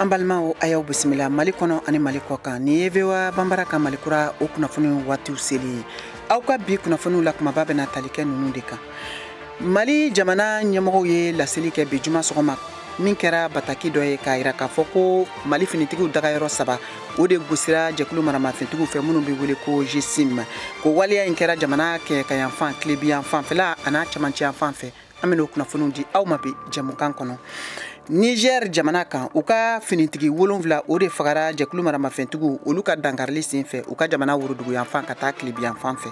Balmao ayaw bisimila Mali kono ani Mali kokan ni yevewa bambara ka Mali kura o kunnafoni wati seli aw ka bi kunnafoni la kuma babena talike nunu de kan Mali jamana ɲɛmɔgɔw ye laseli kɛ bi juma sɔgɔma min kɛra bataki dɔ ye k'a yira k'a fɔ ko Mali finitigiw dagayɔrɔ 3 o de gosira jɛkulu maramafɛntigiw fɛ minnu bɛ wele ko GSIM ko waliya in kɛra jamana kɛ ka yanfan tilebi yanfan fɛla an'a cɛmancɛ yanfan fɛ an bɛna o kunnafoniw di aw ma bi jɛmukan kɔnɔ Niger jamana kan u ka finitigi 7 o de fagara jɛkulu maramafɛntigiw olu ka dankarili sen fɛ u ka jamana worodugu yanfan ka taa tilebi yanfan fɛ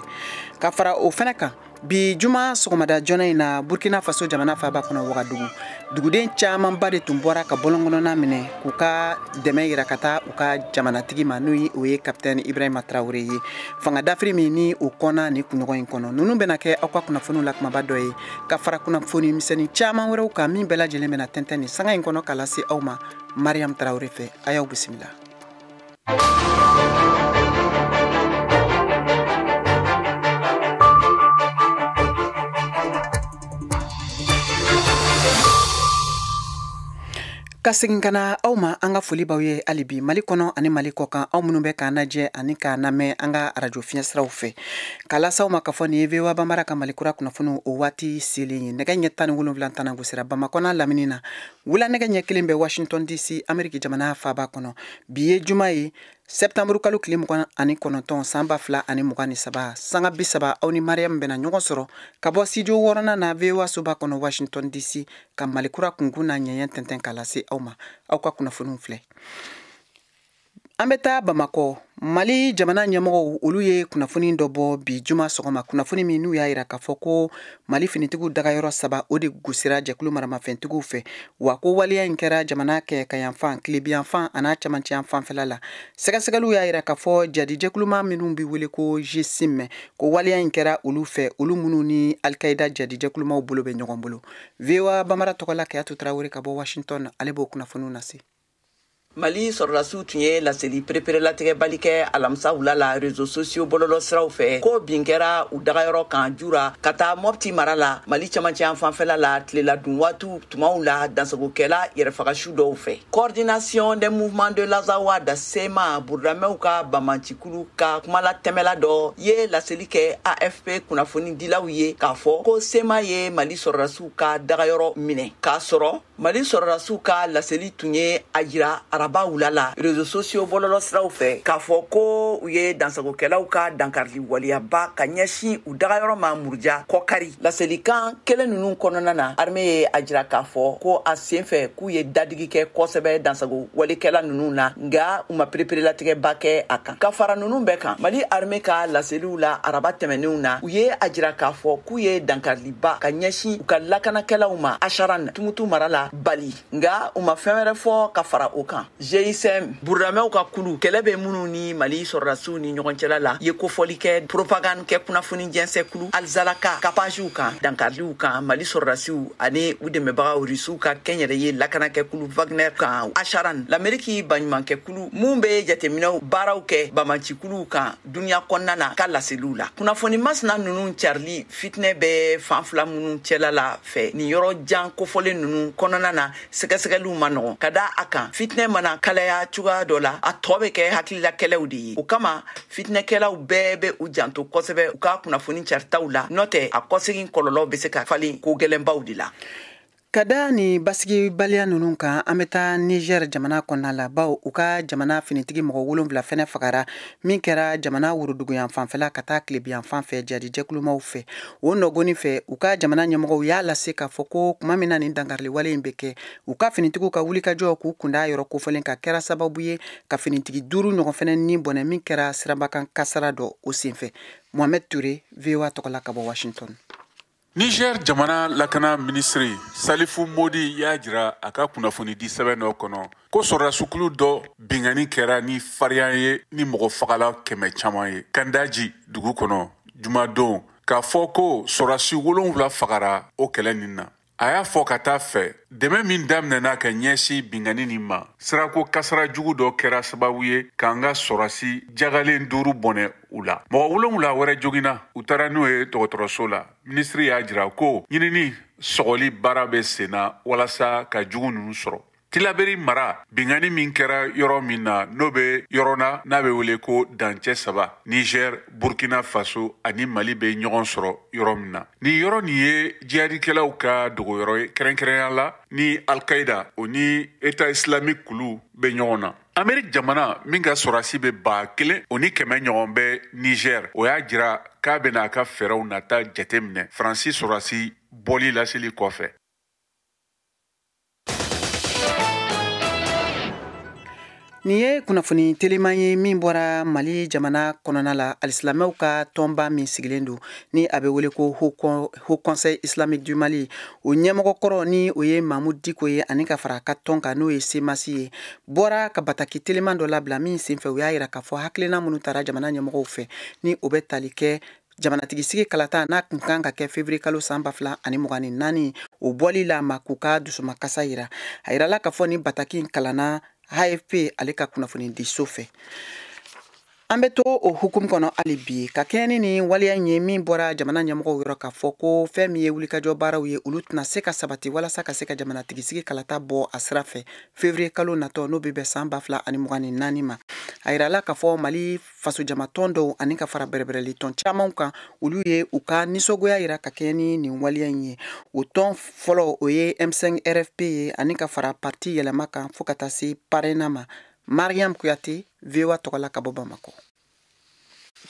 ka fara o fɛnɛ kan bi juma sɔgɔmada joona in na Burkina Faso jamana faaba kɔnɔ Wagadugu duguden camanba de tun bɔra ka bɔlɔnkɔnɔna minɛ k'u ka dɛmɛ yira ka taa u ka jamanatigi ma n'o ye o ye Capitaine Ibrahima Traoré ye fanga dafiri min ni o kɔnna ni kunɲɔgɔn in kɔnɔ ninnu bɛna kɛ aw ka kunnafoniw la kumaba dɔ ye ka fara kunnafoni misɛnnin caman wɛrɛw kan min bɛɛ lajɛlen bɛna tɛntɛn ni sanga in kɔnɔ k'a lase aw ma Mariam Traoré fɛ a y'aw bisimila. Ka segin kana aw ma an ka foli baw ye hali bi Mali kɔnɔ ani Mali kɔkan aw minnu bɛ k'an lajɛ ani k'an lamɛn an ka radio fiɲɛsiraw fɛ k'a lase aw ma k'a fɔ nin ye VOA Bambara ka Mali kura kunnafoniw o waati selen ye nɛgɛ ɲɛ 17 tana gosira Bamakɔ n'a lamini na wula nɛgɛ ɲɛ 1 bɛ Washington DC Amérique jamana faaba kɔnɔ bi ye juma ye Septembre kalo tile 29 san 2023 sanga 30 aw ni Mariam bɛna ɲɔgɔn sɔrɔ ka bɔ studio 6 na VOA soba kɔnɔ Washington DC ka Mali kura kunkun na ɲɛɲɛ tɛntɛn k'a lase aw ma aw ka kunnafoniw filɛ an bɛ taa Bamakɔ Mali jamana ɲɛmɔgɔw olu ye kunnafoni dɔ bɔ bi juma sɔgɔma kunnafoni min n'u y'a yira k'a fɔ ko Mali finitigiw dagayɔrɔ 3 o de gosira jɛkulu maramafɛntigiw fɛ wa ko waliya in kɛra jamana kɛ ka yanfan tilebi yanfan an'a cɛmancɛ yanfan fɛla la sɛgɛsɛgɛliw y'a yira k'a fɔ jadi jɛkuluma minnu bɛ wele ko GSIM ko waliya in kɛra olu fɛ olu minnu ni Al-Qaïda jadi jɛkulumaw bolo bɛ ɲɔgɔn bolo VOA Bambara tɔgɔla Kayatu Traoré ka bɔ Washington ale b'o kunnafoniw lase Mali sɔrɔdasiw tun ye laseli perepere-latigɛbali kɛ alamisa wula la réseaux sociaux bɔlɔlɔ siraw fɛ ko bin kɛra u dagayɔrɔ kan jura ka taa Mopti mara la Mali cɛmancɛ yanfanfɛla la tilela dun waatiw tumaw la dansagokɛla yɛrɛfagasiw dɔw fɛ coordination des mouvements de l'Azawa da SEMA burudamɛw ka bamancikulu ka kumala tɛmɛla dɔ ye laseli kɛ AFP kunnafoni dilaw ye k'a fɔ ko SEMA ye Mali sɔrɔdasiw ka dagayɔrɔ minɛ k'a sɔrɔ Mali sɔrɔdasiw ka laseli tun ye a jira araba wula la réseaux sociaux bɔlɔlɔ siraw fɛ k'a fɔ ko u ye dansagokɛlaw ka dankarili waliyaba ka ɲɛsin u dagayɔrɔ ma muruja kɔkari laselikan kelen ninnu kɔnɔna na armée ye a jira k'a fɔ ko a sen fɛ k'u ye dadigi kɛ kosɛbɛ dansago walikɛla ninnu na nga u ma perepere-latigɛba kɛ a kan ka fara ninnu bɛɛ kan Mali armée ka laseliw la araba tɛmɛnenw na u ye a jira k'a fɔ k'u ye dankariliba ka ɲɛsin u ka lakanakɛlaw ma Acharan Tumutu mara la Bali nga u ma fɛn wɛrɛ fɔ ka fara o kan GSM burudamɛw ka kulu kɛlɛ bɛ minnu ni Mali sɔrɔdasiw ni ɲɔgɔn cɛla la ye kofɔli kɛ propagande kɛ kunnafoni jɛnsɛ kulu Alzalaka kapajiw kan dankariliw kan Mali sɔrɔdasiw ani u dɛmɛbagaw Rusiw ka kɛnyɛrɛye lakanakɛ kulu Wagner kan Acharan l'Amérique baɲumankɛ kulu mun bɛ jateminɛw baaraw kɛ bamancikuluw kan duniya kɔnɔna na ka laseliw la kunnafoni masina ninnu carili fitinɛ bɛ fan fila minnu cɛla la fɛ nin yɔrɔ jan kofɔlen ninnu kɔnɔna na sɛgɛsɛgɛliw ma nɔgɔn ka da a kan fitinɛ mana kalaya cogoya dɔ la a tɔ bɛ kɛ hakililakɛlaw de ye o kama fitinɛkɛlaw bɛɛ bɛ u janto kosɛbɛ u ka kunnafoni caritaw la n'o tɛ a kɔsegin kɔlɔlɔ bɛ se ka falen ko gɛlɛnbaw de la ka da ni basigibaliya ninnu kan an bɛ taa Niger jamana kɔnɔna la baw u ka jamana finitigi mɔgɔ 7 fɛnɛ fagara min kɛra jamana worodugu yanfanfɛla ka taa tilebi yanfan fɛ jadi jɛkulumaw fɛ o nɔgɔni fɛ u ka jamana ɲɛmɔgɔw y'a lase k'a fɔ ko kuma min na nin dankarili wale in bɛ kɛ u ka finitigiw ka wulikajɔ k'u kunda yɔrɔ kofɔlen ka kɛra sababu ye ka finitigi 5 ɲɔgɔn fɛnɛ ni bɔnɛ min kɛra sirabakan kasara dɔ o senfɛ Mohamed Touré VOA tɔgɔla ka bɔ Washington Niger jamana lakana ministri Salifu Modi y'a jira a ka kunnafoni di sɛbɛn dɔ kɔnɔ ko sɔrɔdasukulu dɔ bingani kɛra ni farinya ye ni mɔgɔ fagala 100 caman ye Kandaji dugu kɔnɔ jumadon k'a fɔ ko sɔrɔdasi 7 fagara o kɛlɛ nin na a y'a fɔ ka taa fɛ dɛmɛ min daminɛna ka ɲɛsin bingani nin ma sirako kasara jugu dɔ kɛra sababu ye k'an ka sɔrɔdasi jagalen 5 bɔnɛ u la mɔgɔ 7 wɛrɛ joginna u taara n'o ye dɔgɔtɔrɔso la ministri y'a jira ko ɲinini sɔgɔli baara bɛ sen na walasa ka jugu ninnu sɔrɔ Tilaberi mara bingani min kɛra yɔrɔ min na n'o bɛ yɔrɔ na n'a bɛ wele ko dancɛ saba Niger, Burkina Faso ani Mali bɛ ɲɔgɔn sɔrɔ yɔrɔ min na. Ni yɔrɔ nin ye jihadikɛlaw ka dogoyɔrɔ ye kɛrɛnkɛrɛnya la ni Al-Qaïda o ni État islamique kulu bɛ ɲɔgɔn na. Amérique jamana min ka sɔrasi bɛ 1000 o ni 100 ɲɔgɔn bɛ Niger o y'a jira k'a bɛna a ka fɛɛrɛw nata jateminɛ Faransi sɔrasi bɔli laseli kɔfɛ. Nin ye kunnafoni teleman ye min bɔra Mali jamana kɔnɔna la alisilamɛw ka tɔnba min sigilen don ni a bɛ wele ko Haut Conseil Islamique du Mali o ɲɛmɔgɔ kɔrɔ ni o ye Mamoud Diko ye ani ka fara a ka tɔn kan n'o ye Semasi ye bɔra ka bataki teleman dɔ labila min senfɛ u y'a jira k'a fɔ hakilina minnu taara jamana ɲɛmɔgɔw fɛ ni o bɛ tali kɛ jamanatigisi kalata n'a kun kan ka kɛ février kalo san 2024 o bɔli la ma k'u ka dusumakasa yira a yirala k'a fɔ ni bataki kalanna AFP ale ka kunnafoni di so fɛ. An bɛ to o hukumu kɔnɔ hali bi ka kɛɲɛ ni waleya ye min bɔra jamana ɲɛmɔgɔw yɔrɔ k'a fɔ ko fɛn min ye wulikajɔ baaraw ye olu tɛna se ka sabati walasa ka se ka jamanatigisi kalata bɔ a sira fɛ février kalo natɔ n'o bɛ bɛn san 2024 ma. A yirala k'a fɔ Mali fasojamatɔn dɔw ani ka fara bɛrɛbɛrɛli tɔn camanw kan olu ye u ka nisɔngoya yira ka kɛɲɛ ni nin waleya ye. O tɔn fɔlɔ o ye M5 RFP ye ani ka fara parti yɛlɛma kan fo ka taa se parrainage ma. Mariam Kuyate, VOA tɔgɔla ka bɔ Bamako.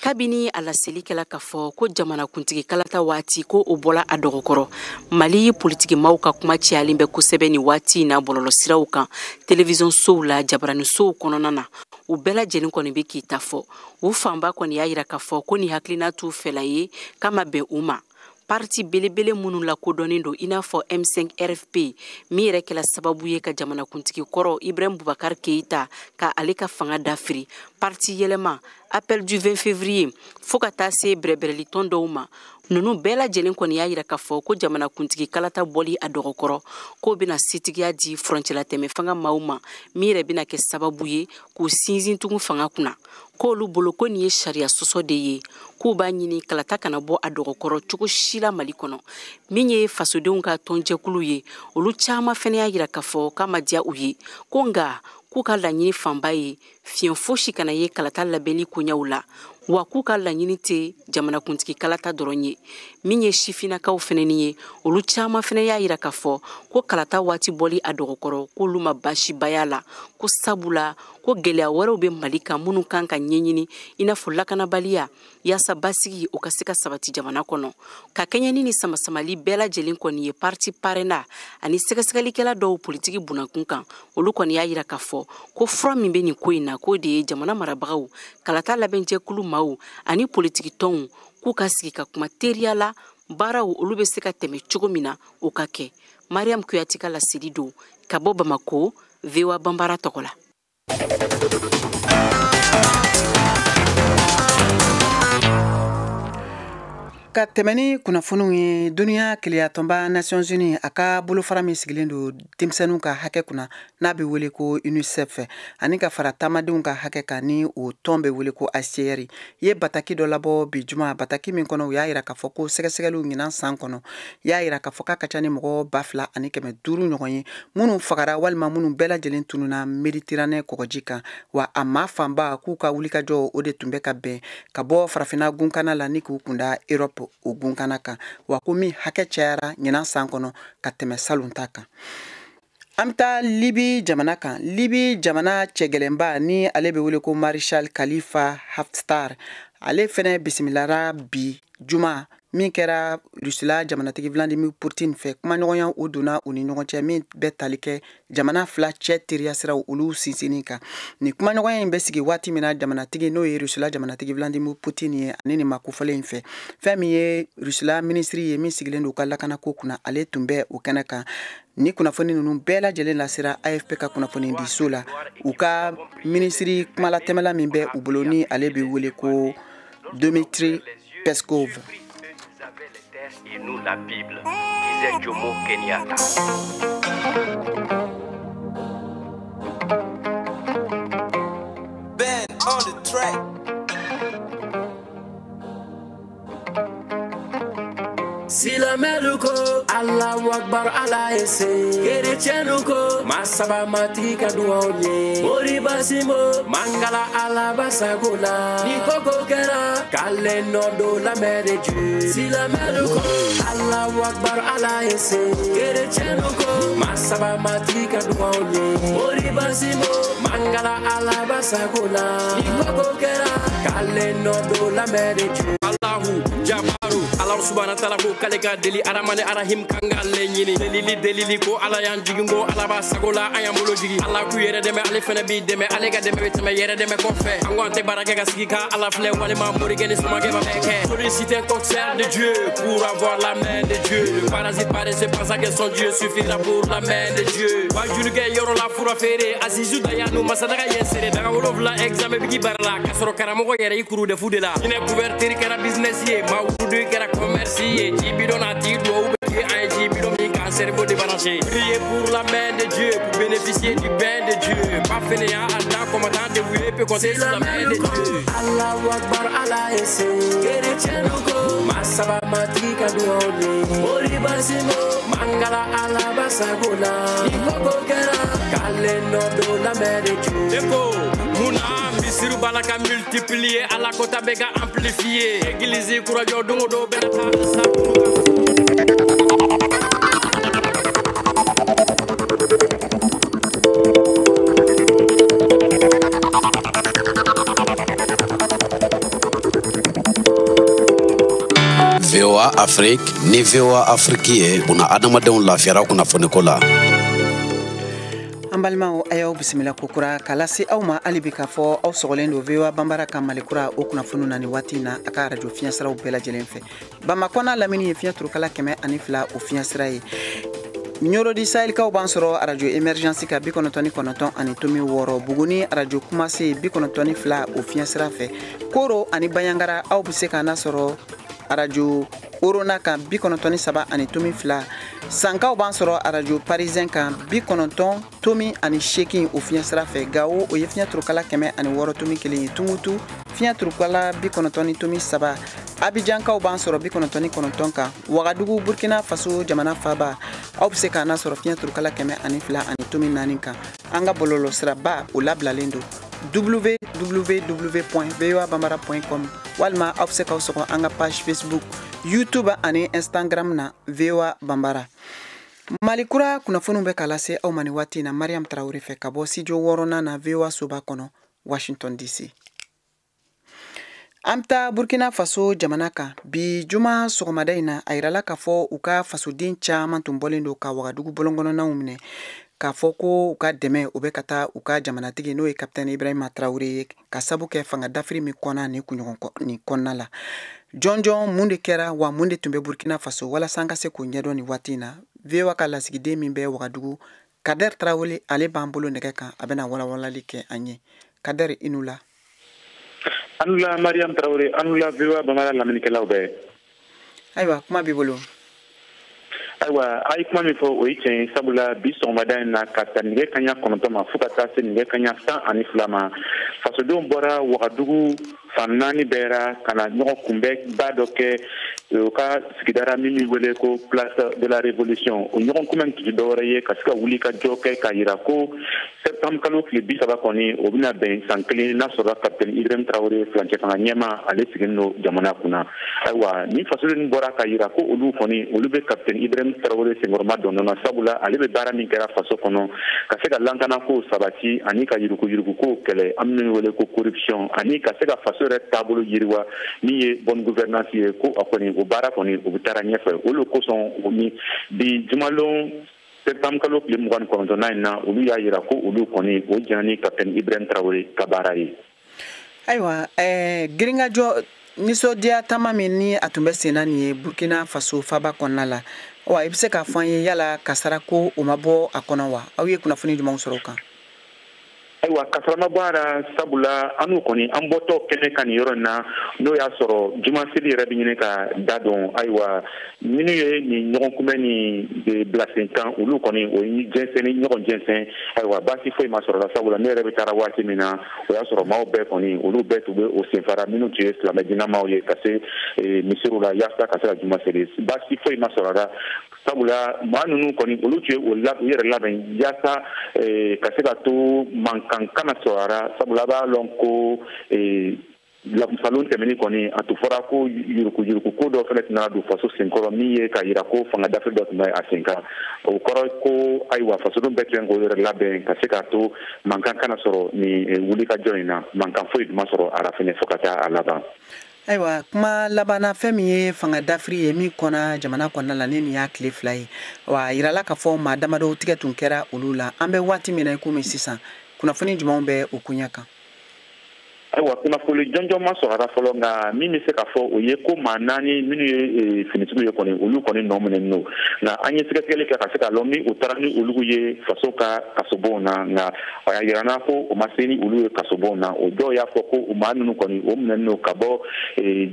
Kabini a laseli kɛla k'a fɔ ko jamanakuntigi kalata waati ko o bɔla a dɔgɔkɔrɔ Mali politikimaw ka kuma cayalen bɛ kosɛbɛ ni waati na bɔlɔlɔsiraw kan télévision sow la jabarani sow kɔnɔna na u bɛɛ lajɛlen kɔni bɛ k'i ta fɔ u fanba kɔni y'a yira k'a fɔ ko ni hakilina t'u fɛla ye k'a ma bɛn u ma. Parti belebele minnu lakodɔnnen don i n'a fɔ M5 RFP min yɛrɛ kɛla sababu ye ka jamanakuntigi kɔrɔ Ibrahim Boubacar Keïta ka ale ka fanga dafiri parti yɛlɛma appel du 20 février fo ka taa se bɛrɛbɛrɛli tɔn dɔw ma nunu bɛɛ lajɛlen kɔni y'a yira k'a fɔ ko jamanakuntigi kalata bɔli a dɔgɔkɔrɔ k'o bɛna setigiya di furancɛlatɛmɛ fanga maaw ma min yɛrɛ bɛna kɛ sababu ye k'u sinsin tugun fanga kunna k'olu bolo ko nin ye sariya sɔsɔ de ye k'u b'a ɲini kalata kana bɔ a dɔgɔkɔrɔ cogo si la Mali kɔnɔ min ye fasodenw ka tɔnjɛkulu ye olu caman fɛnɛ y'a yira k'a fɔ k'a ma diya u ye ko nga k'u ka laɲini fanba ye fiɲɛ fosi kana ye kalata labɛnni koɲɛw la wa k'u ka laɲini tɛ jamanakuntigi kalata dɔrɔn ye min ye sifinakaw fɛnɛ ye olu caman fɛnɛ y'a yira k'a fɔ ko kalata waati bɔli a dɔgɔkɔrɔ k'olu ma basibaya la ko sabula ko gɛlɛya wɛrɛw bɛ Mali kan minnu kan ka ɲɛɲini i n'a fɔ lakanabaliya yaasa basigi o ka se ka sabati jamana kɔnɔ ka kɛɲɛni ni samasamali bɛɛ lajɛlen kɔni ye parti parrainage ani sɛgɛsɛgɛlikɛla dɔw politiki bunakun kan olu kɔni y'a yira k'a fɔ ko fura min bɛ nin ko in na k'o de ye jamana marabagaw kalata labɛnjɛkulu maaw ani politiki tɔnw k'u ka sigi ka kuma teriya la baaraw olu bɛ se ka tɛmɛ cogo min na o ka kɛ. Mariam Kuyate ka laseli don ka bɔ Bamako VOA Bambara tɔgɔ la. Ka tɛmɛni kunnafoniw ye duniya keleya tɔnba Nations Unies a ka bolofara min sigilen don denmisɛnninw ka hakɛ kunna n'a bɛ wele ko UNICEF ani ka fara taamadenw ka hakɛ kan ni o tɔn bɛ wele ko HCR ye bataki dɔ labɔ bi juma bataki min kɔnɔ u y'a yira k'a fɔ ko sɛgɛsɛgɛliw ɲinan san kɔnɔ y'a yira k'a fɔ k'a ka ca ni mɔgɔ 2500 ɲɔgɔn ye minnu fagara walima minnu bɛɛ lajɛlen tununa Méditerranée kɔgɔji kan wa a maa fanba k'u ka wulikajɔ o de tun bɛ ka bɛn ka bɔ farafinna gunkana la ni k'u kunda Europe o gunkana kan wa ko min hakɛ cayara ɲinan san kɔnɔ ka tɛmɛ salon ta kan. An bɛ taa Libi jamana kan. Libi jamana cɛgɛlɛnba ni ale bɛ wele ko Marshal Khalifa Haftar ale fɛnɛ bisimilara bi juma min kɛra Rusila jamanatigi Vladimir Putin fɛ kumaɲɔgɔnya o donna u ni ɲɔgɔn cɛ min bɛ tali kɛ jamana fila cɛ teriya siraw olu sinsinni kan. Ni kumaɲɔgɔnya in bɛ sigi waati min na jamanatigi n'o ye Rusila jamanatigi Vladimir Putin ye ani nin makofɔlen in fɛ. Fɛn min ye Rusila minisiri ye min sigilen don u ka lakanako kunna ale tun bɛ o kɛnɛ kan. Ni kunnafoni ninnu bɛɛ lajɛlen lasera AFP ka kunnafoni di so la u ka minisiri kumalatɛmɛla min bɛ u bolo ni ale bɛ wele ko Dmitry Peskov. Et nous la Bible, disait Jomo Kenyatta. Ben on the track. Silameluko, Allahu Akbar, Allah ese. Kerechenuko, Masaba matika duaonye. Mori basimo, Mangala Allah basagula. Nikoko kera, Kale nodo la mere Dieu. Silameluko, Allahu Akbar, Allah ese. Kerechenuko, Masaba matika duaonye. Mori basimo, Mangala Allah basagula. Nikoko kera, Kale nodo la mere Dieu. Allahu Jabaru, Allah subhanahu wa ta'ala ko kaleka deli aramane arahim kanga lenyini delili ko ala yan jigingo ala ba sagola ayamolo jigi ala ku yere deme ale fene bi deme ale ga deme beteme yere deme ko fe angonte baraka ga sigika ala fle wale ma mori gene suma ge ba beke solliciter un cocktail de Dieu pour avoir la main de Dieu le parasite paraissait pas ça que son Dieu suffira pour la main de Dieu wa julu ge yoro la fura fere azizu dayanu masadaga yesere daga wolovla examen bigi barla kasoro karamo ko yere ikuru de fudela ine couverture kara business ye ma wudu kara commerce ye jibido na ti do ubeki ay jibido mi ka cerveau débranché prier pour la main de Dieu pour bénéficier du bien de Dieu pas fainéant Allah commandant de vous peut compter sur la main de Dieu Allahu Akbar Allah ese kerechenuko masaba matika duone mori basimo mangala Allah basagula ikoko kera kale no do la main de Dieu eko muna Misiru balaka multiplier ala kota bega amplifier église kurajo dungo do benata VOA Afrique ni VOA Afrique buna adamadenw lafiyara kunnafoni ko la an balimaw a y'aw bisimila kokura k'a lase aw ma hali bi k'a fɔ aw sɔgɔlen do VOA banbara ka malikura o kunnafoniw na nin waati na a ka radio fiɲɛsiraw bɛɛ lajɛlen fɛ bamakɔ n'a lamini ye fiɲɛ turukala 102 o fiɲɛsira ye Nyoro Sahelkaw b'an sɔrɔ radio emergence ka 99 ani tomi 6 Buguni radio Kumase 92 o fiɲɛsira fɛ Koro ani Bayangara aw bɛ se k'an sɔrɔ radio Orona kan 93 ani tomi 2 Sankaw b'an sɔrɔ radio Parisien kan 90 tomi ani 8 o fiɲɛsira fɛ Gao o ye fiɲɛ turukala 106 tomi 1 ye Tungutu fiɲɛ turukala 90 tomi 3 Abidjankaw b'an sɔrɔ 99 kan Wagadugu Burkina Faso jamana faba aw bɛ se k'an sɔrɔ fiɲɛ turukala 102 ani tomi 4 kan an ka bɔlɔlɔ siraba o labilalen do www.voabambara.com walima aw bɛ se k'aw sɔgɔ an ka page Facebook YouTube ani Instagram na VOA Bambara Malikura kunnafoniw bɛ k'a lase aw ma ni waati na Mariam Traoré fɛ ka bɔ studio 6nan na VOA soba kɔnɔ Washington DC Amta Burkina Faso jamana kan bi juma sɔgɔmada in na a yirala k'a fɔ u ka fasoden caman tun bɔlen do ka Wagadugu bɔlɔnkɔnɔnaw minɛ k'a fɔ ko u ka dɛmɛ u bɛ ka taa u ka jamanatigi n'o ye Capitaine Ibrahima Traoré ye ka sabu kɛ fanga dafiri min kɔnna ni kuɲɔgɔn ni kɔnna la jɔnjɔn mun de kɛra wa mun de tun bɛ Burkina Faso walasa an ka se k'o ɲɛdɔn ni waati in na VOA ka lasigiden min bɛ Wagadugu Kader Traoré ale b'an bolo nɛgɛ kan a bɛna walawalali kɛ an ye Kader i n'u la Anula Mariam Traoré, anula VOA Bambara laminikɛlaw bɛɛ. Ayiwa kuma b'i bolo. Ayiwa a ye kuma min fɔ o ye tiɲɛ ye sabula bi sɔgɔmada in na ka ta nɛgɛ kaɲa 9 ma fo ka taa se nɛgɛ kaɲa 12 ma fasodenw bɔra Wagadugu fan 4 bɛɛ ra ka na ɲɔgɔn kunbɛnba dɔ kɛ u ka sigidara min bɛ wele ko place de la révolution o ɲɔgɔn kunbɛn tun tɛ dɔwɛrɛ ye ka se ka wuli ka jɔ kɛ k'a jira ko septembre kalo tile 30 kɔni o bɛna bɛn san kelen n'a sɔrɔ Capitaine Ibrahima Traoré furancɛ fanga ɲɛma ale sigilen don jamana kunna ayiwa ni fasoden bɔra ka jira ko olu kɔni olu bɛ Capitaine Ibrahima Traoré senkɔrɔma dɔndɔnna sabula ale bɛ baara min kɛra faso kɔnɔ ka se ka lakana ko sabati ani ka yurugu ko kɛlɛ an bɛ wele ko corruption ani ka se ka faso yɛrɛ taabolo yiriwa min ye bonne gouvernance ye ko a kɔni o baara kɔni o bɛ taara ɲɛfɛ olu kosɔn o ni bi jumalon septembre kalo tile 29 in na olu y'a jira ko olu kɔni o jɛna ni Capitaine Ibrahima Traoré ka baara ye. Ayiwa girinkajɔ nisɔndiya taama min ni a tun bɛ sen na nin ye Burkina Faso faba kɔnɔna la wa i bɛ se k'a fɔ an ye yala kasara ko o ma bɔ a kɔnɔ wa aw ye kunnafoni jumɛnw sɔrɔ o kan. Ayiwa kasarama bɔra sabula anu kɔni an bɔtɔ kɛnɛ kan nin yɔrɔ in na n'o y'a sɔrɔ jumaseli yɛrɛ bɛ ɲini ka da dɔn ayiwa minnu ye nin ɲɔgɔn kunbɛn ni bilasen kan olu kɔni o ye jɛnsɛn ni ɲɔgɔn jɛnsɛn ayiwa baasi foyi ma sɔrɔ la sabula ne yɛrɛ bɛ taara waati min na o y'a sɔrɔ maaw bɛɛ kɔni olu bɛɛ tun bɛ o senfara minnu tun ye silamɛdinamaw ye ka se misiriw la yaasa ka se ka jumaseli baasi foyi ma sɔrɔ la sabula maa ninnu kɔni olu tun ye u yɛrɛ labɛn yaasa ka se ka to mankan kana sɔrɔra sabula b'a lɔn ko salon tɛmɛni kɔni a tun fɔra ko yuruku ko dɔ fana tɛna don faso senkɔrɔ min ye ka yira ko fanga dafe dɔ tun bɛ a sen kan o kɔrɔ ko ayiwa fasodenw bɛɛ tun k'o yɛrɛ labɛn ka se k'a to mankan kana sɔrɔ ni wulikajɔ in na mankan foyi duma sɔrɔ a la fɛnɛ fo ka taa a laban. Ayiwa kuma labanna fɛn min ye fanga dafiri ye min kɔnɔ jamana kɔnɔna la ni nin y'a tile 2 ye wa yirala ka fɔ maa damadɔw tigɛ tun kɛra olu la an bɛ waati min na komi sisan kunnafoni jumɛnw bɛ o kunya kan. Ayiwa kunnafoni jɔnjɔn ma sɔrɔla fɔlɔ nka min bɛ se ka fɔ o ye ko maa 4 minnu ye finitigiw ye kɔni olu kɔni nɔ minɛnen don nka an ye sɛgɛsɛgɛli kɛ ka se k'a lɔn ni u taara ni olu ye faso ka kasobonw na nka a y'a yira n na ko o ma se ni olu ye kasobonw na o dɔw y'a fɔ ko o maa ninnu kɔni o minɛnen don ka bɔ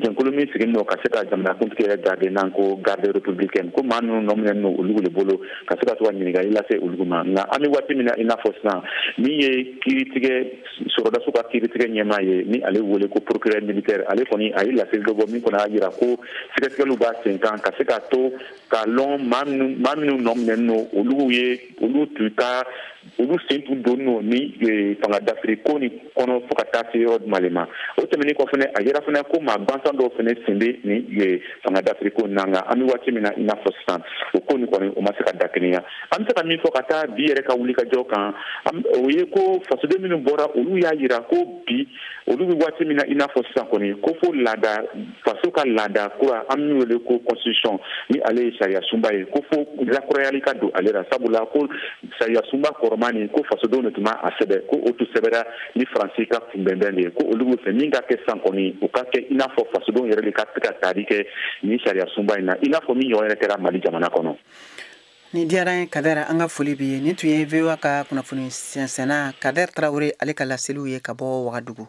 jɛnkulu min sigilen don ka se ka jamanakuntigi yɛrɛ garde n'an ko garde républicaine ko maa ninnu nɔ minɛnen don olu de bolo ka se ka to ka ɲininkali lase olu ma nka an bɛ waati min na i n'a fɔ sisan min ye kiiritigɛ sɔrɔdaso ka kiiritigɛ ɲɛmaa ye ni ale wele ko procureur militaire ale kɔni a ye laseli dɔ bɔ min kɔni y'a jira ko sɛgɛsɛgɛliw b'a sen kan ka se ka to ka lɔn maa minnu nɔ minɛnen don olu sen tun donnen don ni fanga dafiri ko ni kɔnɔ fo ka taa se yɔrɔ jumɛn ma o tɛmɛnen kɔ fɛnɛ a yira fɛnɛ ko maa gansan dɔw fɛnɛ sen bɛ ni fanga dafiri ko na nka an bɛ waati min na i n'a fɔ sisan o ko ni kɔni o ma se ka da kɛnɛya an bɛ se ka min fɔ ka taa bi yɛrɛ ka wulikajɔ kan o ye ko fasoden minnu bɔra olu y'a jira ko bi olu bɛ waati min na i n'a fɔ sisan kɔni ko fo laada faso ka laada kura an bɛ wele ko constitution ni ale ye sariya sunba ye ko fo lakurayali ka don ale la sabula ko sariya sunba kɔrɔma ni ko fasodenw de tun b'a sɛbɛn ko o tun sɛbɛnna ni faransi ka kunbɛnbɛn de ye ko olu bɛ fɛ min ka kɛ sisan kɔni o ka kɛ i n'a fɔ fasodenw yɛrɛ de ka se ka taari kɛ ni sariya sunba in na i n'a fɔ min ɲɔgɔn yɛrɛ kɛra Mali jamana kɔnɔ. Ni diyara ye Kadɛr an ka foli b'i ye nin tun ye VOA ka kunnafoni sɛnsɛnna Kadɛr Tarawele ale ka laseliw ye ka bɔ Wagadugu.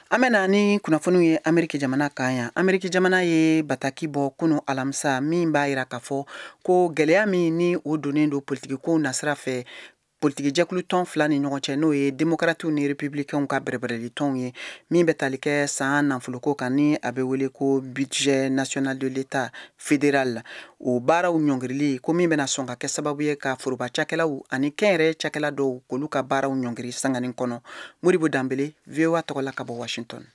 An bɛna ni kunnafoniw ye Ameriki jamana kan yan. Ameriki jamana ye bataki bɔ kunu alamisa min b'a jira k'a fɔ ko gɛlɛya min ni o donnen don politiki kow nasira fɛ politiki jɛkulu tɔn 2 ni ɲɔgɔn cɛ n'o ye démocrates ni républicains ka bɛrɛbɛrɛli tɔnw ye min bɛ tali kɛ san nafoloko kan ni a bɛ wele ko budget national de l'état fédéral o baaraw ɲɔngirili ko min bɛna sɔn ka kɛ sababu ye ka foroba cakɛlaw ani kɛnyɛrɛ cakɛla dɔw k'olu ka baaraw ɲɔngiri sanganin kɔnɔ Moribo Danbele VOA tɔgɔla ka bɔ Washington.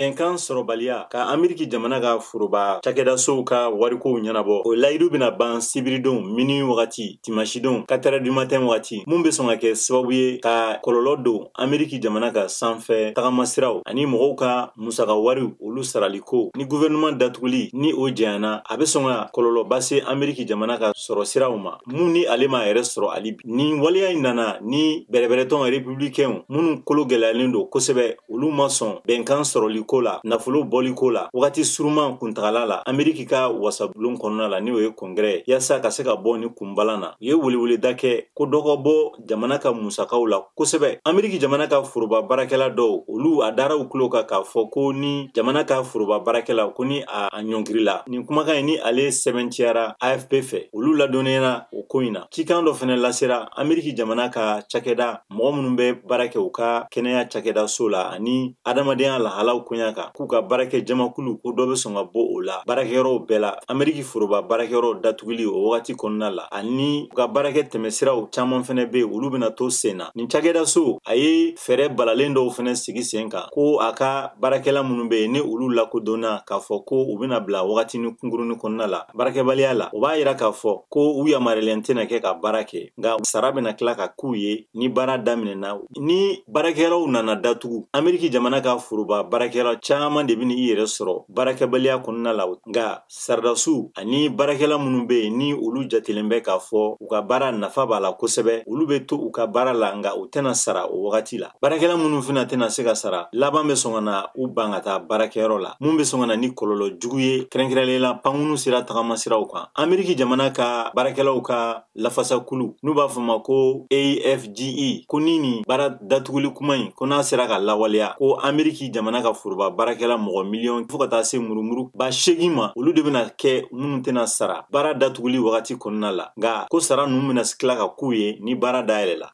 Ɛnkan sɔrɔbaliya ka Ameriki jamana ka foroba cakɛdasow ka warikow ɲɛnabɔ o layidu bɛna ban sibiridenw mini wagati dimanche 4h du matin wagati mun bɛ sɔn ka kɛ sababu ye ka kɔlɔlɔ don Ameriki jamana ka sanfɛ tagamasiraw ani mɔgɔw ka musaka wariw olu saraliko ni gouvernement datuguli ni o jɛnyana a bɛ sɔn ka kɔlɔlɔba se Ameriki jamana ka sɔrɔ siraw ma mun ni ale ma yɛrɛ sɔrɔ ali bi ni waleya in nana ni bɛrɛbɛrɛtɔn républicains minnu kolo gɛlɛyalen don kosɛbɛ olu ma sɔn bɛnkan sɔrɔli ko la nafolo bɔli ko la wagati suruman kuntagala la Ameriki ka wasabulon kɔnɔna la ni o ye congrès yaasa ka se ka bɔ ni kunbalan na u ye weleweleda kɛ ko dɔ ka bɔ jamana ka musakaw la kosɛbɛ Ameriki jamana ka foroba baarakɛla dɔw olu a daraw kulo kan k'a fɔ ko ni jamana ka foroba baarakɛla ko ni a ɲɔngiri la nin kumakan ye ni ale sɛbɛnciyara AFP fɛ olu ladɔnniyara o ko in na cikan dɔ fɛnɛ lasera Ameriki jamana ka cakɛda mɔgɔ minnu bɛ baara kɛ u ka kɛnɛya cakɛda so la ani adamadenya lahalaw koɲa kan k'u ka baarakɛ jamakulu ko dɔ bɛ sɔn ka bɔ o la baarakɛyɔrɔw bɛɛ la Ameriki foroba baarakɛyɔrɔ datuguli o wagati kɔnɔna la ani u ka baarakɛ tɛmɛsiraw caman fɛnɛ bɛ olu bɛna to sen na nin cakɛda so a ye fɛɛrɛ balalen dɔw fɛnɛ sigi sen kan ko a ka baarakɛla minnu bɛ yen ni olu lakodɔnna k'a fɔ ko u bɛna bila wagati ni kunkurunin kɔnɔna la baarakɛbaliya la o b'a jira k'a fɔ ko u yamaruyalen tɛna kɛ ka baara kɛ nka sara bɛna tila ka k'u ye ni baara daminɛna ni baarakɛlaw nana datugu Ameriki jamana ka foroba baarakɛyɔrɔ baarakɛla caaman de bɛna i yɛrɛ sɔrɔ baarakɛbaliya kɔnɔna la nka saridasiw ani baarakɛla minnu bɛ yen ni olu jatelen bɛ k'a fɔ u ka baara nafa b'a la kosɛbɛ olu bɛ to u ka baara la nka u tɛna sara o wagati la baarakɛla minnu fana tɛna se ka sara laban bɛ sɔn ka na u ban ka taa baarakɛyɔrɔ la mun bɛ sɔn ka na ni kɔlɔlɔ jugu ye kɛrɛnkɛrɛnlela pankunu sira tagama siraw kan Ameriki jamana ka baarakɛlaw ka lafasakulu n'u b'a fɔ ma ko AFGE ko ni baara datuguli kuma in ko n'a sera ka lawaleya ko Ameriki jamana ka foroba baarakɛla mɔgɔ miliyɔn fo ka taa se murumuru 8,000 ma olu de bɛna kɛ minnu tɛna sara baara datuguli wagati kɔnɔna la nka ko sara ninnu bɛna tila ka k'u ye ni baara dayɛlɛ la.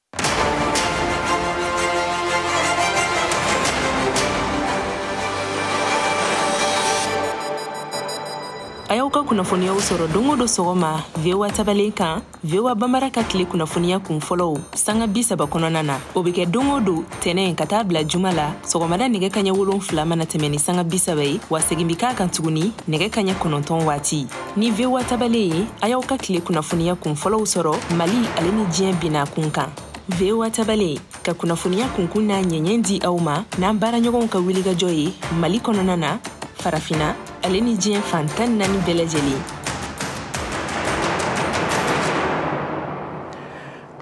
A y'aw ka kunnafoniyaw sɔrɔ don o don sɔgɔma VOA tabalen kan VOA Bambara ka tile kunnafoniya kun fɔlɔw sanga 30 kɔnɔna na o bɛ kɛ don o don tɛnɛn ka taa bila juma la sɔgɔmada nɛgɛ kaɲɛ 7 mana tɛmɛ ni sanga 30 ye wa segin bi k'a kan tuguni nɛgɛ kaɲɛ 9 waati ni VOA tabalen ye a y'aw ka tile kunnafoniya kun fɔlɔw sɔrɔ Mali ale ni diɲɛ bina kun kan VOA tabalen ka kunnafoniya kunkun n'a ɲɛɲɛ di aw ma n'an baaraɲɔgɔnw ka wulikajɔ ye Mali kɔnɔna na farafina ale ni diɲɛ fantan 4 bɛɛ lajɛlen.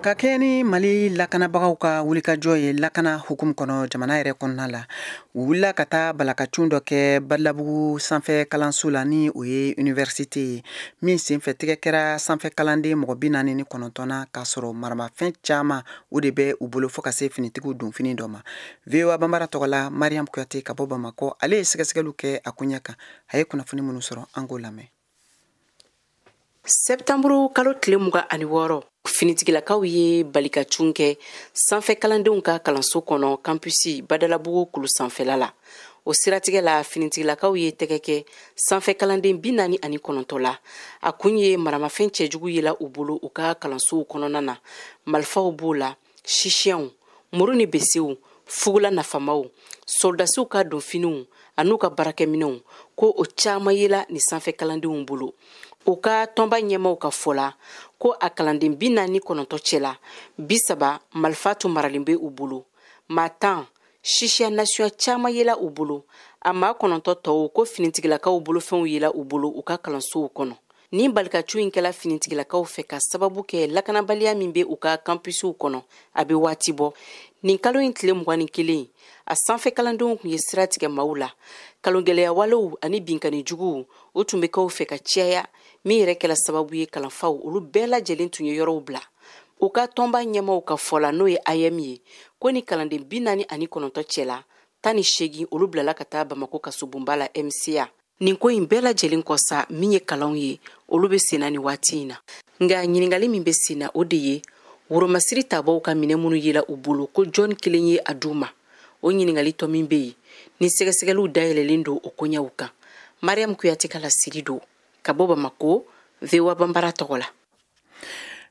ka kɛ ni Mali lakanabagaw ka wulikajɔ ye lakana hukumu kɔnɔ jamana yɛrɛ kɔnɔna la u wulila ka taa balakacun dɔ kɛ Badalabugu sanfɛ kalanso la ni o ye université ye min senfɛ tigɛ kɛra sanfɛ kalanden mɔgɔ 49 k'a sɔrɔ maramafɛn caman o de bɛ u bolo fo ka se finitigiw donfini dɔ ma. VOA Bambara tɔgɔla Mariam Kuyate ka bɔ Bamakɔ ale ye sɛgɛsɛgɛliw kɛ a ko ɲɛ kan a ye kunnafoni minnu sɔrɔ an k'o lamɛn. Septamburu kalo tile 26 finitigilakaw ye balikacun kɛ sanfɛ kalandenw ka kalanso kɔnɔ kampusi Badalabugu kulu sanfɛla la. O siratigɛ la finitigilakaw ye tɛgɛ kɛ sanfɛ kalanden 49 la. A kun ye maramafɛn cɛjugu yela u bolo u ka kalansow kɔnɔna na. Malfaw b'o la, shishiyanw, muru ni besew, fugula nafamaw, soldasiw ka donfiniw an'u ka barakɛminɛw ko o caman yela ni sanfɛ kalandenw bolo. O ka tɔnba ɲɛmaw ka fɔla ko a kalanden 49 cɛla 30 malfatu maralen bɛ u bolo. Maa 10 shishiya nasiya caman yela u bolo. A maa 9 tɔw ko finitigilakaw bolofɛnw yela u bolo u ka kalansow kɔnɔ. Ni balikacu in kɛla finitigilakaw fɛ ka sababu kɛ lakanabaliya min bɛ u ka kampusiw kɔnɔ a bɛ waati bɔ. Nin kalo in tile 21 a sanfɛ kalandenw kun ye sira tigɛ maaw la. Kalongɛlɛya walew ani binkani juguw o tun bɛ kɛw fɛ ka caya min yɛrɛ kɛla sababu ye kalanfaw olu bɛɛ lajɛlen tun ye yɔrɔw bila. U ka tɔnba ɲɛmaw ka fɔla n'o ye IM ye ko ni kalanden 49 cɛla 18 olu bilala ka taa Bamako ka sobonba la MCA. Nin ko in bɛɛ lajɛlen kɔsa min ye kalanw ye olu bɛ senna ni waati in na. Nga ɲiningali min bɛ senna o de ye woromasiri tabaw ka minɛ minnu yela u bolo ko John kelen ye a d'u ma. O ɲiningali tɔ min bɛ yen ni sɛgɛsɛgɛliw dayɛlɛlen don o koɲɛw kan. Mariam Kuyate ka lasiri don ka bɔ Bamako VOA Bambara tɔgɔ la.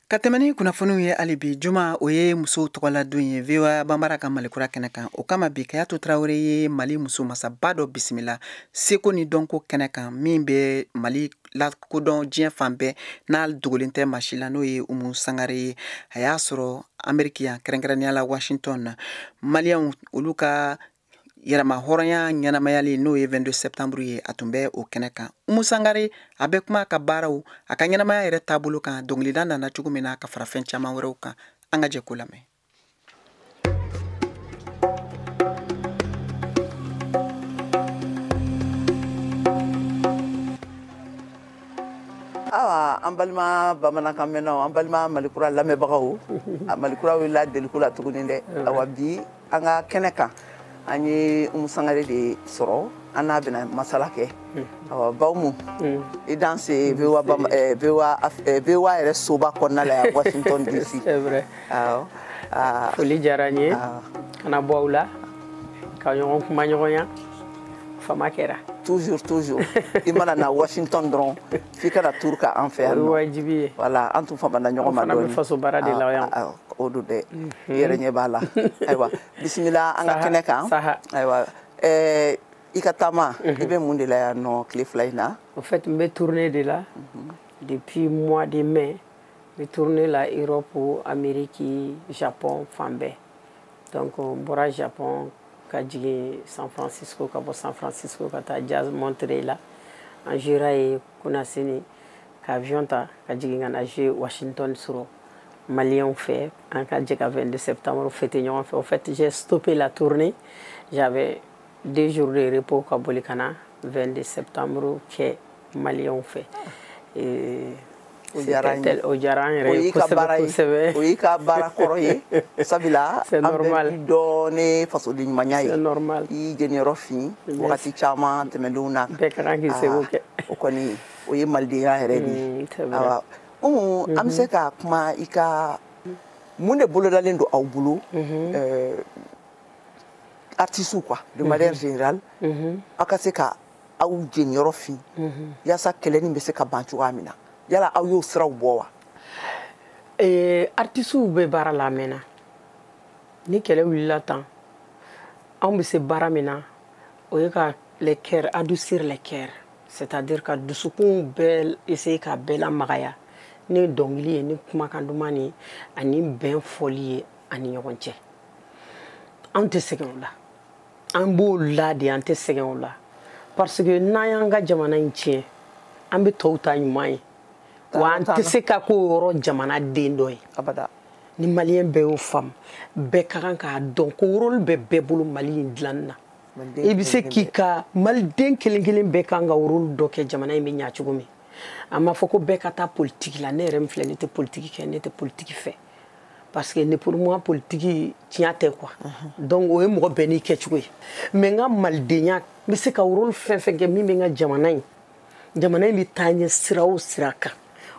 Ka tɛmɛ ni kunnafoniw ye hali bi juma o ye musow tɔgɔla don ye VOA Bambara ka malikura kɛnɛ kan o kama bi Kayatu Tarawele ye Mali muso masaba dɔ bisimila seko ni dɔnko kɛnɛ kan min bɛ Mali lakodɔn diɲɛ fan bɛɛ n'a dogolen tɛ masi la n'o ye Umu Sangare ye a y'a sɔrɔ Ameriki yan kɛrɛnkɛrɛnnenya la Washington na Maliyɛnw olu ka yɛrɛma hɔrɔnya ɲɛnamayali n'o ye 22 septembre ye a tun bɛ o kɛnɛ kan. Umu Sangare a bɛ kuma a ka baaraw a ka ɲɛnamaya yɛrɛ taabolo kan dɔnkilida nana cogo min na ka fara fɛn caman wɛrɛw kan an ka jɛ ko lamɛn. Awa an balima bamanankan mɛnnaw an balima malikura lamɛnbagaw a malikura wulila deliku la tuguni dɛ awa bi an ka kɛnɛ kan an ye Umu Sangare de sɔrɔ an n'a bɛna masala kɛ awa Bawumu i dan se VOA yɛrɛ soba kɔnɔna la yan Washington DC. C'est vrai. Foli diyara n ye kana bɔ aw la ka ɲɔgɔn kuma ɲɔgɔnya fama kɛra. Toujours i mana na Washington dɔrɔn f'i kana turu ka an fɛ yan nɔ. Wajibi ye. Voilà an tun famana ɲɔgɔn ma dɔɔni. An fana bɛ faso baara de la yan. O don dɛ i yɛrɛ ɲɛ b'a la ayiwa bisimila an ka kɛnɛ kan ayiwa i ka taama i bɛ mun de la yan nɔ tile 2 in na. En fait n bɛ tourner de la depuis mois de mai n bɛ tourner la Europe, Amérique, Japon fan bɛɛ donc n bɔra Japon ka jigin San Francisco ka bɔ San Francisco ka taa Jazz Montréal la an jouera ye Kunasini ka avion ta ka jigin ka na jouer Washington sɔrɔ Maliens fait en cas de 22 septembre fêté ɲɔgɔn fɛ. En fait j'ai stoppé la tournée, j'avais 2 jours de repos ka boli kana 22 septembre kɛ Maliens fait o diyara n yɛrɛ kosɛbɛ. O y'i ka baara kɔrɔ ye sabula an bɛ bi dɔn ni fasoden ɲumanya ye. C'est normal. I jeniyɔrɔ fin wagati caman tɛmɛnlenw na. Bɛɛ ka kan k'i seko kɛ. O kɔni o ye malidenya yɛrɛ de. Umu an bɛ se ka kuma I ka mun de bolodalen don aw bolo artistes quoi de manière générale aw ka se ka aw jeniyɔrɔ fin yaasa kɛlɛ nin bɛ se ka ban cogoya min na. Yala aw y'o siraw bɔ wa? Artistes bɛ baara la mɛnna ni kɛlɛ wulila tan anw bɛ se baara min na o ye ka les cœurs adoucir les cœurs, c'est-à-dire ka dusukun bɛɛ essayer ka bɛɛ lamagaya ni dɔnkili ye ni kumakan duman ni ani bɛn fɔli ye ani ɲɔgɔn cɛ. Anw tɛ sɛgɛn o la, an b'o la de an tɛ sɛgɛn o la parce que n'an y'an ka jamana in tiɲɛ an bɛ tɔw ta ɲuman ye. Wa an tɛ se ka k'o yɔrɔ jamana den dɔ ye abada. Ni maliyɛn bɛɛ y'o faamu bɛɛ ka kan k'a dɔn ko rôle bɛ bɛɛ bolo Mali in dilanni na. I bɛ se k'i ka maliden kelen kelen bɛɛ kan ka rôle dɔ kɛ jamana in bɛ ɲɛ cogo min. A ma fɔ ko bɛɛ ka taa politique la, ne yɛrɛ min filɛ ne tɛ politique kɛ, ne tɛ politique fɛ parce que ne pour moi politique tiɲɛ tɛ quoi. Donc o ye mɔgɔ bɛɛ n'i kɛcogo ye. Mais n ka malidenya n bɛ se ka rôle fɛn fɛn kɛ min bɛ n ka jamana in bɛ taa ɲɛ sira o sira kan.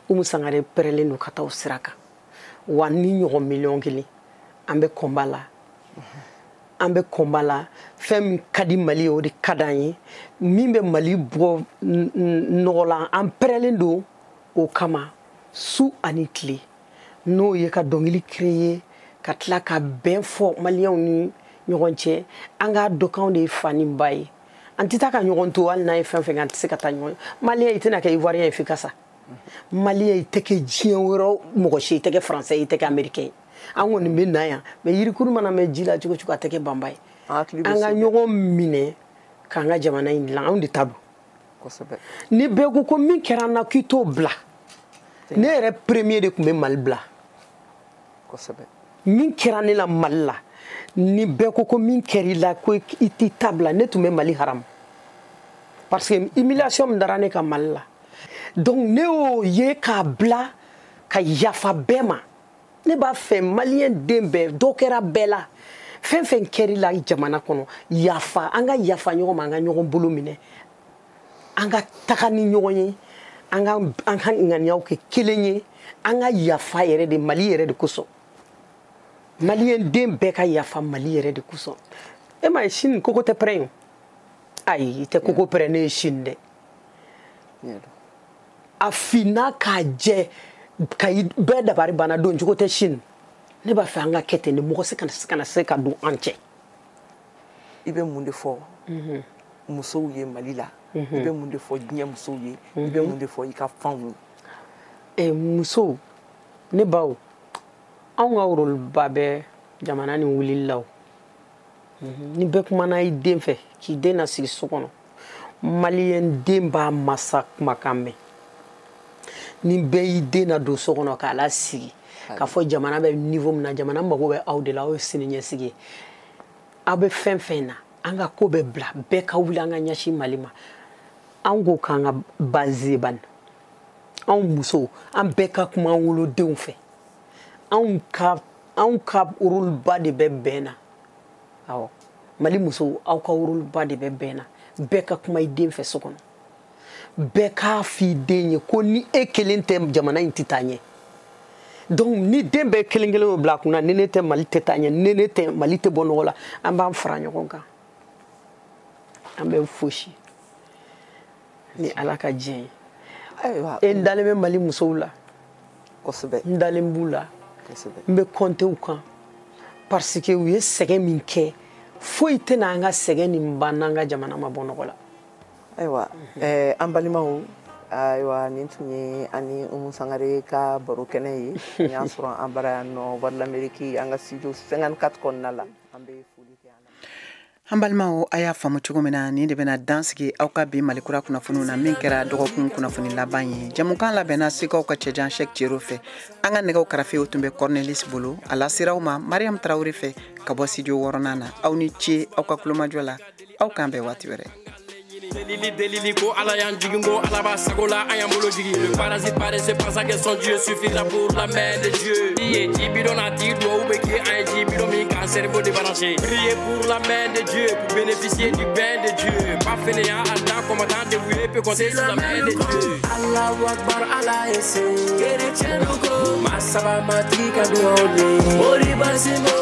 Umu Sangare pɛrɛlen don ka taa o sira kan wa ni ɲɔgɔn miliyɔn kelen an bɛ combat la fɛn min ka di Mali ye o de ka d'an ye min bɛ Mali bɔ nɔgɔ la an pɛrɛlen don o kama su ani tile n'o ye ka dɔnkili créer ka tila ka bɛn fɔ maliyɛnw ni ɲɔgɔn cɛ an k'a dɔn k'anw de ye fa ni ba ye an tɛ taa ka ɲɔgɔn to hali n'a ye fɛn fɛn an tɛ se ka taa ɲɔgɔn maliyɛn i tɛna kɛ ivoirien ye f'i ka sa. Maliyɛn i tɛ kɛ diɲɛ wɛrɛ mɔgɔ si, i tɛ kɛ français, i tɛ kɛ américain ye. An kɔni bɛ na yan mais yirikuru mana mɛn ji la cogo cogo a tɛ kɛ banba ye. An ka ɲɔgɔn minɛ k'an ka jamana in dilan anw de ta don. Ni bɛɛ ko min kɛra an na k'i t'o bila ne yɛrɛ premier de tun bɛ Mali bila. Min kɛra ne la Mali la ni bɛɛ ko min kɛra I la ko I t'i ta bila ne tun bɛ Mali haram parce que humiliation min dara ne ka Mali la. Donc ne y'o ye k'a bila ka yafa bɛɛ ma ne b'a fɛ maliyɛn den bɛɛ dɔ kɛra bɛɛ la fɛn fɛn kɛra la jamana kɔnɔ yafa an ka yafa ɲɔgɔn ma an ka ɲɔgɔn bolo minɛ an ka taga ni ɲɔgɔn ye an ka ŋaniyaw kɛ kelen ye an ka yafa yɛrɛ de Mali yɛrɛ de kosɔn maliyɛn den bɛɛ ka yafa Mali yɛrɛ de kosɔn. E ma ye Chine koko tɛ pɛrɛn ye ayi I tɛ koko pɛrɛn ne ye Chine dɛ. A finna k'a jɛ ka bɛɛ dabari banna don cogo tɛ Chine ne b'a fɛ an ka kɛ ten de mɔgɔ kana se ka don an cɛ. I bɛ mun de fɔ musow ye Mali la I bɛ mun de fɔ diɲɛ musow ye I bɛ mun de fɔ I ka fanw ye. Musow ne baw anw ka rôle ba bɛ jamana nin wulili la ni bɛɛ kumana I den fɛ k'i den nasigi so kɔnɔ maliyɛn den b'a masa kumakan mɛn. Ni bɛɛ y'i den na don so kɔnɔ k'a lasigi k'a fɔ jamana bɛ niveau min na jamana mago bɛ aw de la aw ye siniɲɛsigi ye aw bɛ fɛn fɛn na an ka ko bɛ bila bɛɛ ka wuli an ka ɲɛsin Mali ma an ko k'an ka baser bani anw musow an bɛɛ ka kuma an wolodenw fɛ anw ka rôle ba de bɛ bɛn na awɔ Mali musow aw ka rôle ba de bɛ bɛn na bɛɛ ka kuma I den fɛ so kɔnɔ bɛɛ k'a f'i den ye ko ni e kelen tɛ jamana in tɛ taa ɲɛ donc ni den bɛɛ kelen kelen o bila a kunna ni ne tɛ Mali tɛ taa ɲɛ ni ne tɛ Mali tɛ bɔ nɔgɔ la an b'an fara ɲɔgɔn kan an bɛ fosi ni Ala ka diɲɛ ye. E n dalen bɛ Mali musow la n dalen b'u la n bɛ compter u kan parce que u ye sɛgɛn min kɛ foyi tɛna an ka sɛgɛn nin ban n'an ka jamana ma bɔ nɔgɔ la. Ayiwa an balimaw ayiwa nin tun ye ani Umu Sangare ka baro kɛnɛ ye n y'a sɔrɔ an bara yan nɔ Voix de l'Amérique an ka studio 54 kɔnɔna la an bɛ foli kɛ An balimaw a y'a faamu cogo min na nin de bɛna dan sigi aw ka bi malikura kunnafoniw na min kɛra dɔgɔkun kunnafoni laban ye jamukan labɛnna sikaw ka cɛjan Cheick Thierno fɛ an ka nɛgɛw karafe tun bɛ Cornelis bolo a lasiraw ma Mariam Traoré fɛ ka bɔ studio 6nan na aw ni ce aw ka kulomajɔ la aw k'an bɛn waati wɛrɛ. Delili ko ala y'an jigin ko ala b'a sago la an y'an bolo jigin le parasite paraissait pas sa question Dieu suffira pour la main de Dieu i ye ji bidon na ti duwawu bɛ kɛ an ye ji bidon min k'an cerveau débranché priez pour la main de Dieu pour bénéficier du bain de Dieu pas fainéant à temps combattant dévoué peut compter sur la main de Dieu Allahu Akbar ala ese chrétien ko masaba matika duwawu ne mori basimo